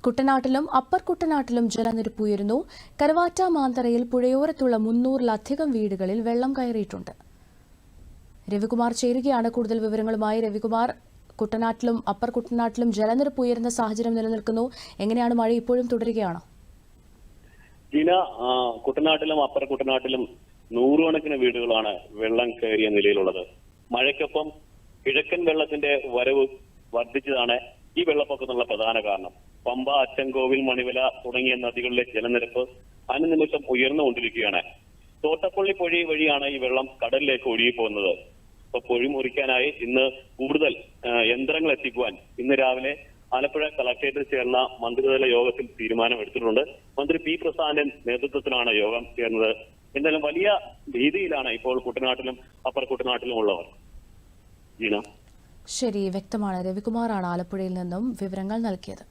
കുട്ടനാട്ടിലും upper കുട്ടനാട്ടിലും ജലനിരപ്പ് ഉയരുന്നു. കരവാറ്റ മാന്തറയിൽ പുഴയോരത്തുള്ള 300-ലധികം വീടുകളിൽ വെള്ളം കയറിയിട്ടുണ്ട്. രവികുമാർ ചേരുകയാണ് കൂടുതൽ വിവരങ്ങളുമായി. രവികുമാർ, കുട്ടനാട്ടിലും അപ്പർ കുട്ടനാട്ടിലും ജലനിരപ്പ് ഉയരുന്ന സാഹചര്യം നിലനിൽക്കുന്നു. എങ്ങനെയാണ് മഴ ഇപ്പോഴും തുടരുകയാണോ? ജീന, കുട്ടനാട്ടിലും അപ്പർ കുട്ടനാട്ടിലും നൂറുകണക്കിന് വീടുകളാണ് വെള്ളം കയറിയ നിലയിലുള്ളത്. മഴയ്ക്കൊപ്പം കിഴക്കൻ വെള്ളത്തിന്റെ വരവ് വർദ്ധിച്ചതാണ് ഈ വെള്ളപ്പൊക്കത്തിനുള്ള പ്രധാന കാരണം. പമ്പ, അച്ചൻകോവിൽ, മണിവല തുടങ്ങിയ നദികളിലെ ജലനിരപ്പ് അനുനിമിഷം ഉയർന്നുകൊണ്ടിരിക്കുകയാണ്. തോട്ടപ്പള്ളി പൊഴി വഴിയാണ് ഈ വെള്ളം കടലിലേക്ക് ഒഴുകിപ്പോകുന്നത്. ഇപ്പൊ പൊഴി മുറിക്കാനായി ഇന്ന് കൂടുതൽ യന്ത്രങ്ങൾ എത്തിക്കുവാൻ ഇന്ന് രാവിലെ ആലപ്പുഴ കളക്ടറേറ്റിൽ ചേർന്ന മന്ത്രിതല യോഗത്തിൽ തീരുമാനമെടുത്തിട്ടുണ്ട്. മന്ത്രി പി പ്രസാദിന്റെ നേതൃത്വത്തിലാണ് യോഗം ചേർന്നത്. എന്തായാലും വലിയ ഭീതിയിലാണ് ഇപ്പോൾ കുട്ടനാട്ടിലും അപ്പർ കുട്ടനാട്ടിലും ഉള്ളവർ. ജീന, ശരി, വ്യക്തമാണ്. രവികുമാറാണ് ആലപ്പുഴയിൽ നിന്നും വിവരങ്ങൾ നൽകിയത്.